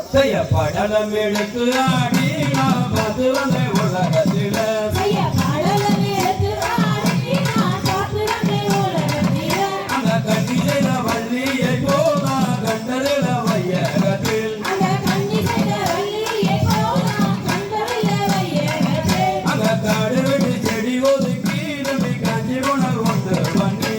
படலம் எடுத்து ஆடி நாம் பார்த்து வந்த உலகத்தில அந்த கண்ணி செய்த வள்ளியை போதா கண்டதில வையகத்தில் அந்த காடு வெட்டி செடி ஒதுக்கி நம்பி காஞ்சி உணர் கொண்டு பண்ணி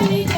Thank you.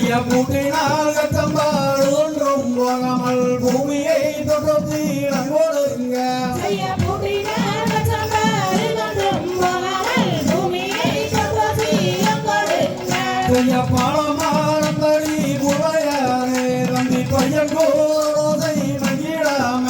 பூட்டினால் கத்தம்பால் ஒன்றும் போகாமல் பூமியை தொட்டு இளங்கோடுங்க பாலமானந்தடி புறையானே தம்பி பையன் கோரோதை மகிழாம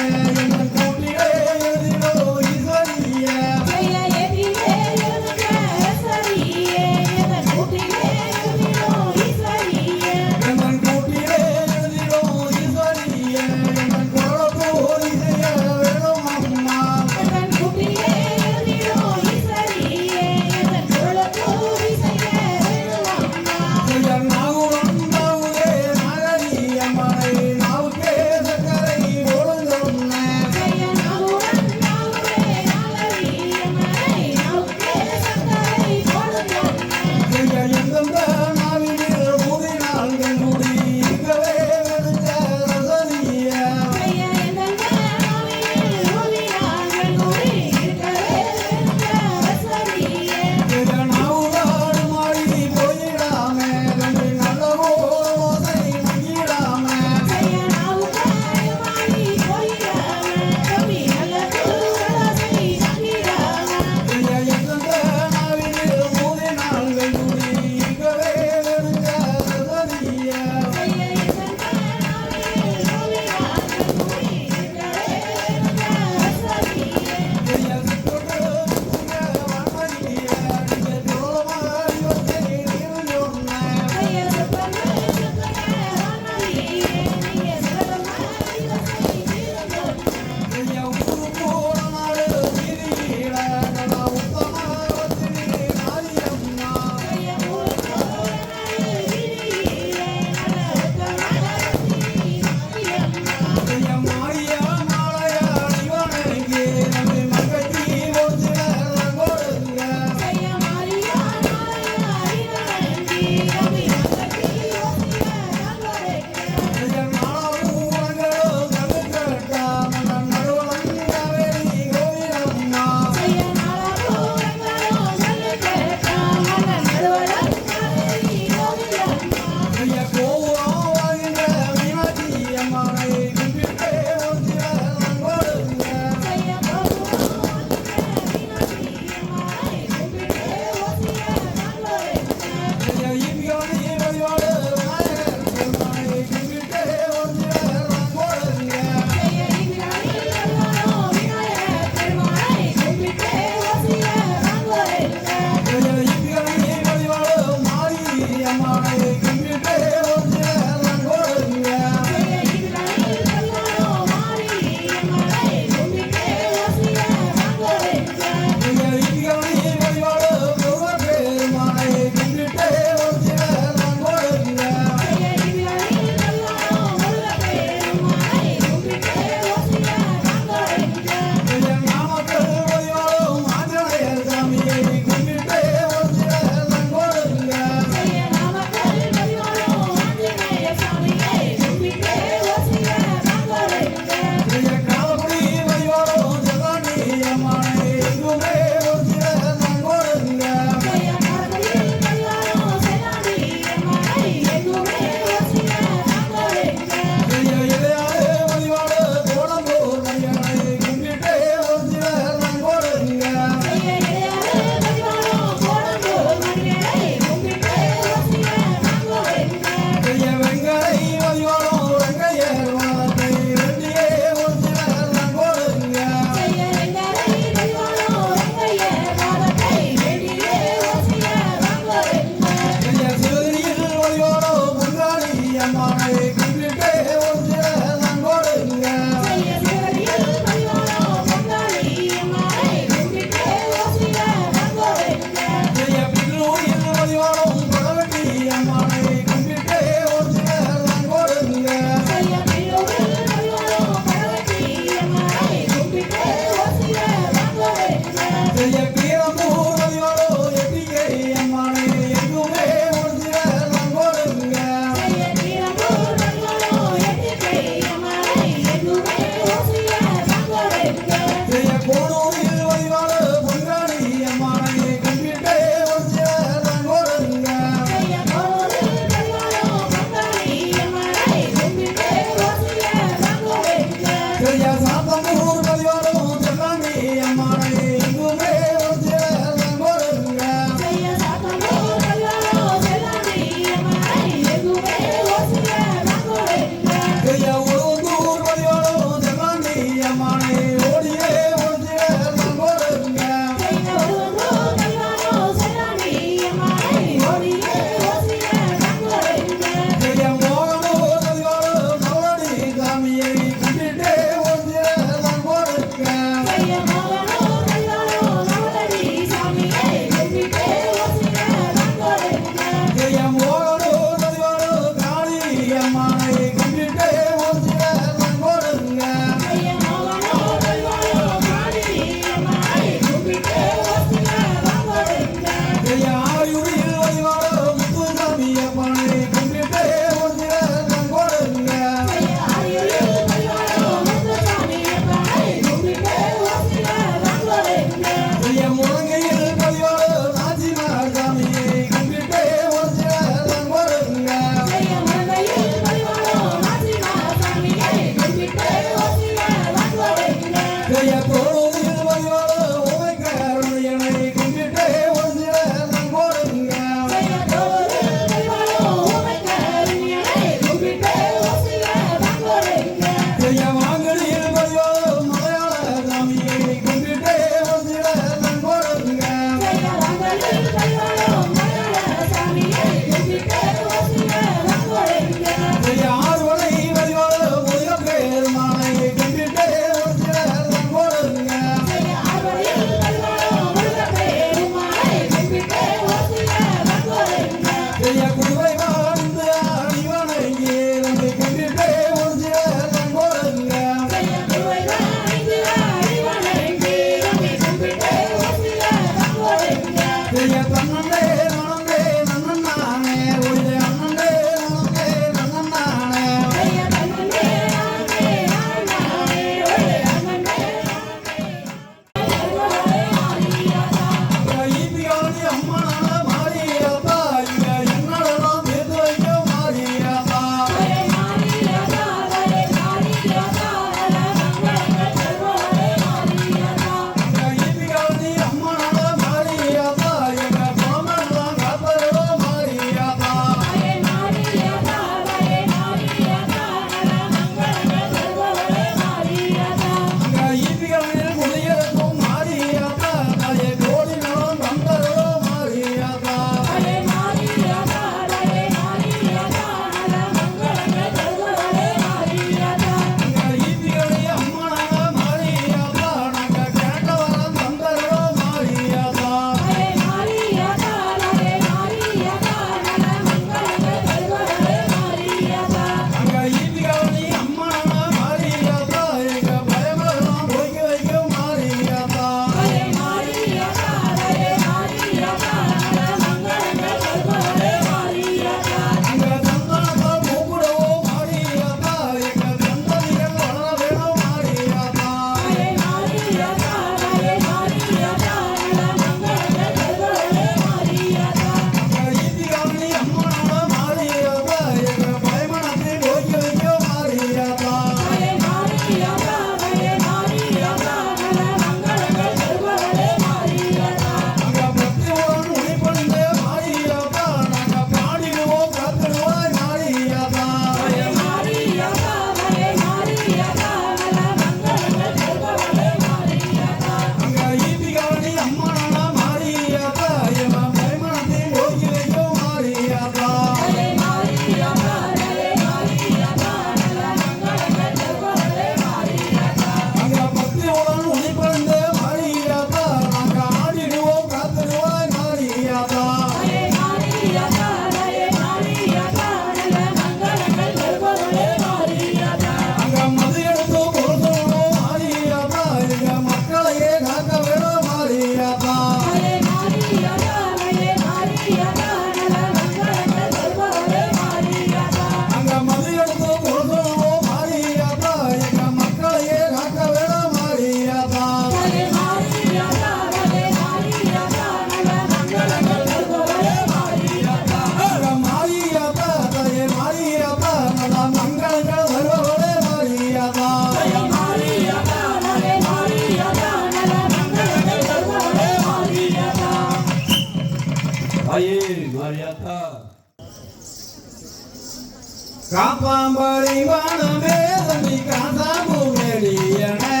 காப்பாம்பரி வானமே தம்பி காசாம்பு மேலியனே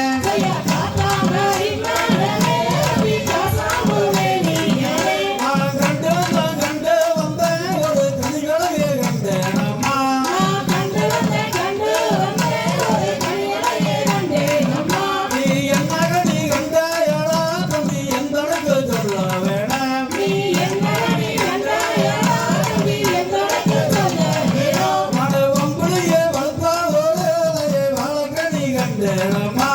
Mama.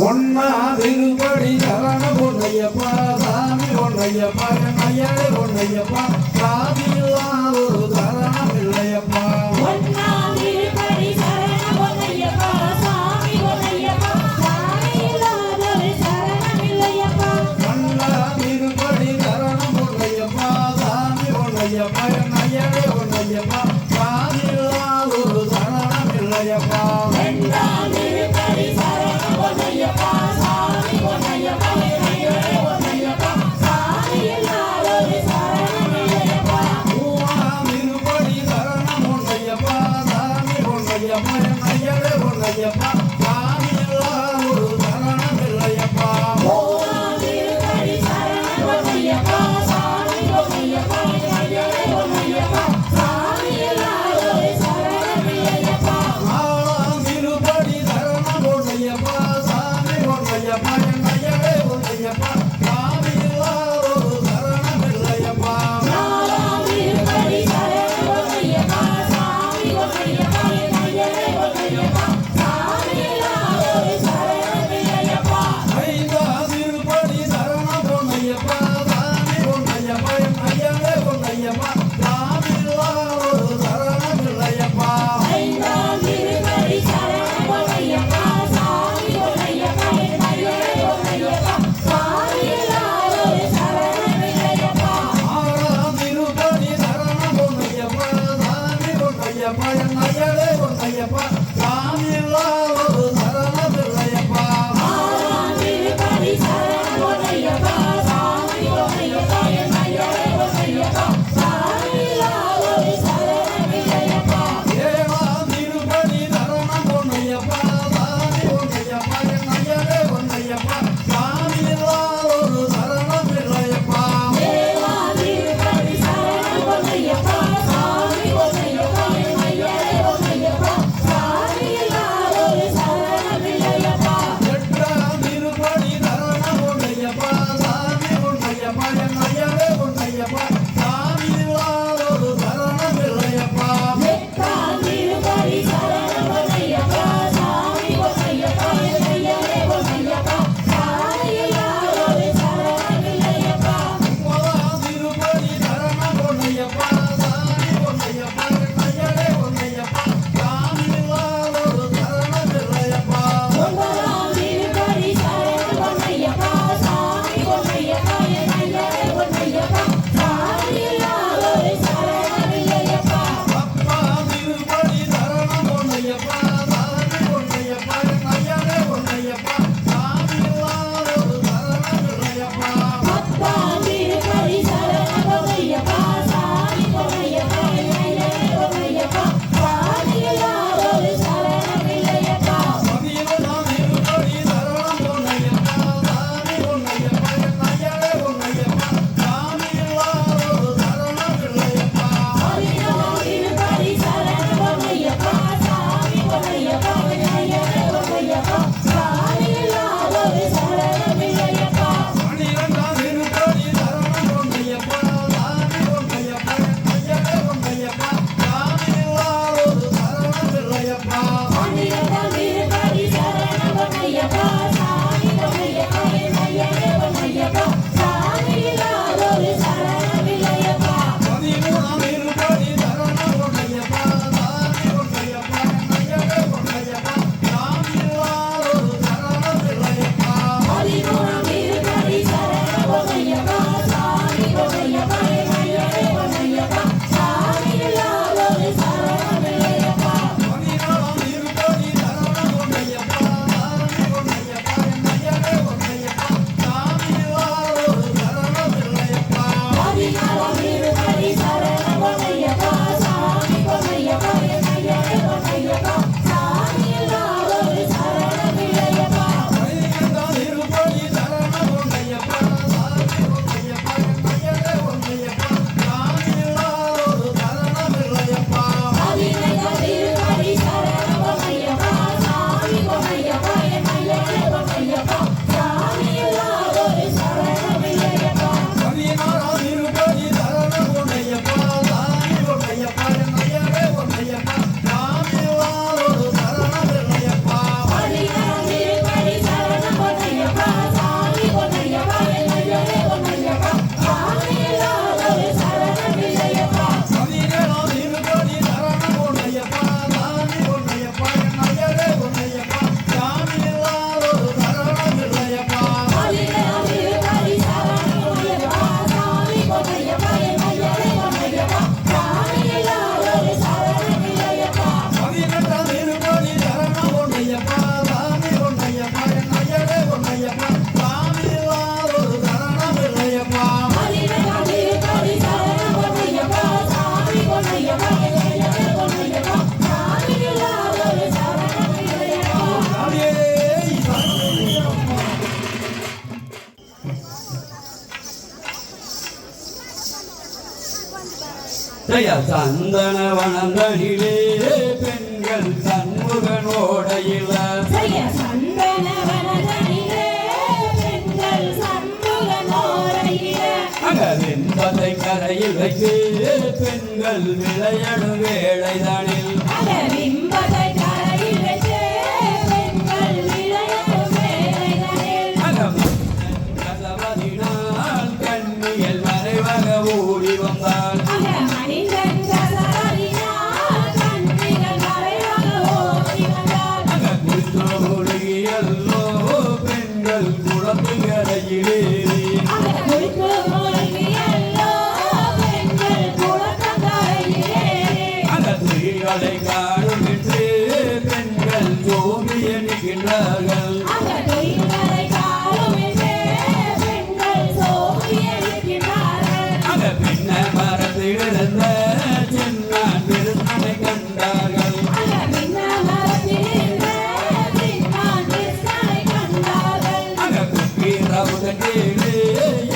ஒன்னா திருப்படி சரண பொன்னையப்பா சாமி பொன்னையப்பா ஐயனே பொன்னையப்பா சாமி இல்லாத ஒரு சரணம் இல்லையப்பா ஒன்னா திருப்படி சரண பொன்னையப்பா சாமி பொன்னையப்பா சாமி இல்லாத ஒரு சரணம் இல்லையப்பா ஒன்னா திருப்படி சரண பொன்னையப்பா சாமி பொன்னையப்பா ஐயனே பொன்னையப்பா சாமி இல்லாத ஒரு சரணம் இல்லையப்பா ரெண்டாம் திருப்படி சரண பொன்னையப்பா சாமி பொன்னையப்பா ஐயனே பொன்னையப்பா சாமி இல்லாத ஒரு சரணம் இல்லையப்பா மூணாம் திருப்படி சரண பொன்னையப்பா சாமி பொன்னையப்பா ஐயனே பொன்னையப்பா சாமி இல்லாத ஒரு சரணம் இல்லையப்பா மூணாம் திருப்படி சரண பொன்னையப்பா சாமி பொன்னையப்பா ஐயனே பொன்னையப்பா சாமி இல்லாத ஒரு சரணம் இல்லையப்பா நாலாம் திருப்படி சரண பொன்னையப்பா சாமி பொன்னையப்பா ஐயனே பொன்னையப்பா சாமி இல்லாத ஒரு சரணம் இல்லையப்பா நாலாம் திருப்படி சரண பொன்னையப்பா சாமி பொன்னையப்பா ஐயனே பொன்னையப்பா சாமி இல்லாத ஒரு சரணம் இல்லையப்பா ஐந்தாம் திருப்படி சரண பொன்னையப்பா சாமி பொன்னையப்பா ஐயனே பொன்னையப்பா சாமி இல்லாத ஒரு சரணம் இல்லையப்பா ஐந்தாம் திருப்படி சரண பொன்னையப்பா சாமி பொன்னையப்பா ஐயனே பொன்னையப்பா சாமி இல்லாத ஒரு சரணம் இல்லையப்பா ஆறாம் திருப்படி சரண பொன்னையப்பா சாமி பொன்னையப்பா ஐயனே பொன்னையப்பா சாமி இல்லாத ஒரு சரணம் இல்லையப்பா ஆறாம் திருப்படி சரண பொன்னையப்பா சாமி பொன்னையப்பா ஐயனே பொன்னையப்பா சாமி இல்லாத ஒரு சரணம் இல்லையப்பா ஏழாம் திருப்படி சரண பொன்னையப்பா சாமி பொன்னையப்பா ஐயனே பொன்னையப்பா சாமி இல்லாத ஒரு சரணம் இல்லையப்பா ஏழாம் திருப்படி சரண பொன்னையப்பா சாமி பொன்னையப்பா ஐயனே பொன்னையப்பா சாமி இல்லாத ஒரு சரணம் ஐயா சந்தன வனந்தனிலே பெண்கள் சண்முகனோடையில செய்ய சந்தன வனதனிலே பெண்கள் சண்முகனோடையிலே அங்க வெண்பதை கரையில் வைத்து பெண்கள் விளையாடும் வேளைதானில் அக விம்பதை கரையில் வைத்து பெண்கள் விளையாடும் வேளைகளில் கசவதினால் கண்ணியல் மறைவாக ஓடி வந்தாள் அக மனிதன் கசவதினால் கண்ணிகள் மறைவாக ஓடி வந்தாள் அங்க குற்றமொழியல்லோ பெண்கள் குளத்துக்கரையிலேறி அக குளித்து மூழ்கியல்லோ பெண்கள் குளத்தங்கரையிலேறி அங்க துயில்களை காணும் என்று பெண்கள் ஜோதிய நிற்கின்றார்கள் அக துயில்களை காணுமென்றே பெண்கள் சோதியளிக்கின்றார்கள் அங்க பின்ன மரத்திலிருந்த சின்னான் பெருந்தனை கண்டார்கள் அக மின்ன மரத்திலிருந்த சின்னான் கிருஷ்ணனை கண்டார்கள் அங்க குக்கீரவுக கேளு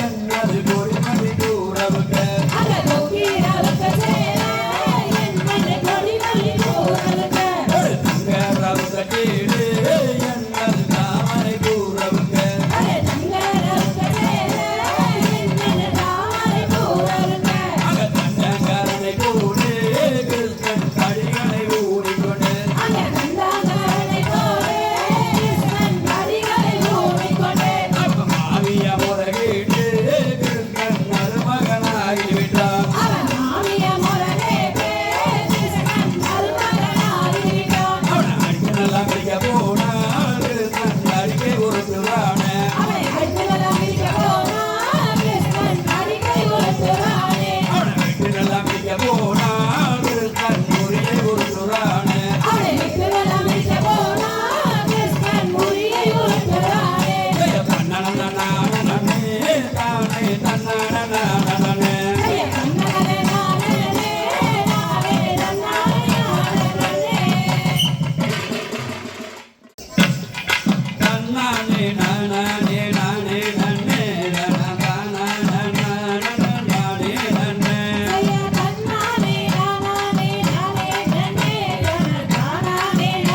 என்னது பொறிமதி தூரவுக அக கொக்கீரவுக்கு சேர என்னை கொடிமல்லி கூறலுக்கு தங்கரவுக கேளு என்னது தாமரை தூரவுக அக தங்கரவுக்கு சேர என்னை தாமரை கூறலுக்கு அங்க தண்டங்கரனை கூடு கிருஷ்ணன் கடிகளை ஊடிக்கொண்டு அக கந்தாகரனை போலே கிருஷ்ணன் கதிகளை மூடிக்கொண்டு அப்ப மாவிய முறைகேட்டு கிருஷ்ணன் மருமகனாகிவிட்டான் அவன் மாமிய முரணேற்று கிருஷ்ணன் மருமகனாகிவிட்டான் அவனை அடிக்கனெல்லாம் பிடிக்க போனால் கிருஷ்ணன் அடிக்கை உறுத்துவான அவனை அடித்துலாம் பிடிக்க போனான் கிருஷ்ணன் அடிக்கை உறுத்துவானே அவனை வெட்டினெல்லாம் பிடிக்க போனால் கிருஷ்ணன் முறியை உறுத்துவான அவனை விட்டுலாம் பிடிக்க போனான் கிருஷ்ணன் முறியை உறுத்துவானே தன்னே தானே தன்னானே ஜெய கண்ணனே நானே நானே நன்னானே நானே தன்னானே நானே நானே நன்னே நானே நன்னே ஜெய கண்ணனே நானே நானே நன்னே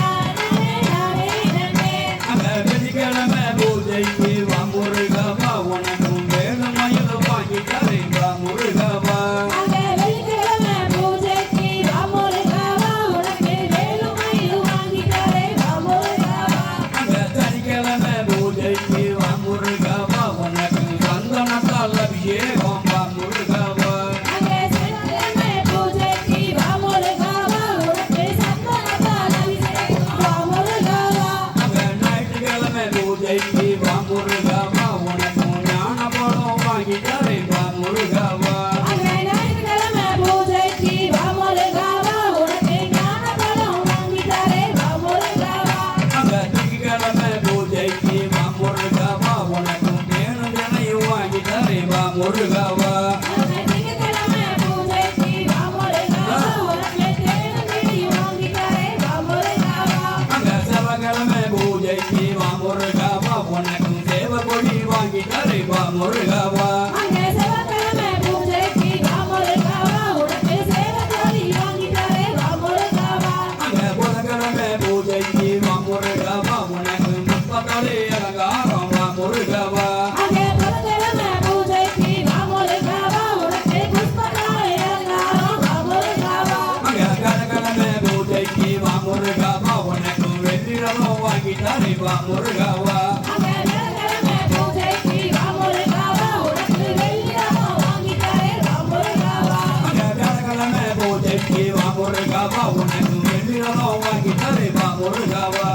நானே நானே நன்னே அந்த வெள்ளிக்கிழமை பூஜைக்கு வா முருகவா உனக்கும் வேணும் மயில் வாங்கி தரேன் முருகவா அங்க வெள்ளிக்கிழமை பூஜைக்கு ராமுருகாவா உனக்கு வேலுமயில் வாங்கி தரேன் ராமுருகாவா அந்த சனிக்கிழமை பூஜைக்கு வா முருகவா உனக்கு சந்தனத்தால் அபிஷேகம் வா முருகவா அங்க சனிக்கிழமை பூஜைக்கு ராமுருகாவா உனக்கு சந்தனத்தால் அபிஷேகம் ராமுருகாவா அந்த ஞாயிற்றுக்கிழமை பூஜைக்கு வா முருகவா உனக்கு ஞானபலம் வாங்கி தரேன் வா முருகவா அங்க ஞாயிற்றுக்கிழமை பூஜைக்கு ராமுருகாவா உனக்கு ஞானபலம் வாங்கி தரேன் ராமுருகாவா அந்த திங்கட்கிழமை பூஜைக்கு வா முருகவா உனக்கு தேனும் தினையும் வாங்கி தரேன் வா முருகவா அங்க திங்கட்கிழமை பூஜைக்கு ராமுருகாவா உனக்கு தேனும் தினையும் வாங்கி தரேன் ராமுருகாவா அங்க செவ்வாய்க்கிழமை பூஜைக்கு வா முருகவா உனக்கு சேவக்கொடி வாங்கி தரேன் வா முருகவா அங்க செவ்வாய்க்கிழமை பூஜைக்கு ராமுருகாவா உனக்கு சேவக்கொடி வாங்கி தரேன் ராமுருகாவா அங்க புதன்கிழமை பூஜைக்கு வா முருகவா உனக்கு முப்பத்தொரு அலங்காரம் வா முருகவா அங்க புதன்கிழமை பூஜைக்கு ராமுருகாவா உனக்கு புஷ்பராய அலங்காரம் ராமுருகாவா அங்க கடக்கிழமை பூஜைக்கு வா முருகவா உனக்கு வெற்றிடம் வாங்கி தரேன் வா முருகவா அங்க புதன்கிழமை பூஜைக்கு ராமுருகாவா உனக்கு வெள்ளிரதம் வாங்கி தரேன் ராமுருகாவா அங்க கடக்கிழமை பூஜைக்கு வா முருகவா உனக்கு வெற்றிடம் வாங்கி தரேன் வா முருகவா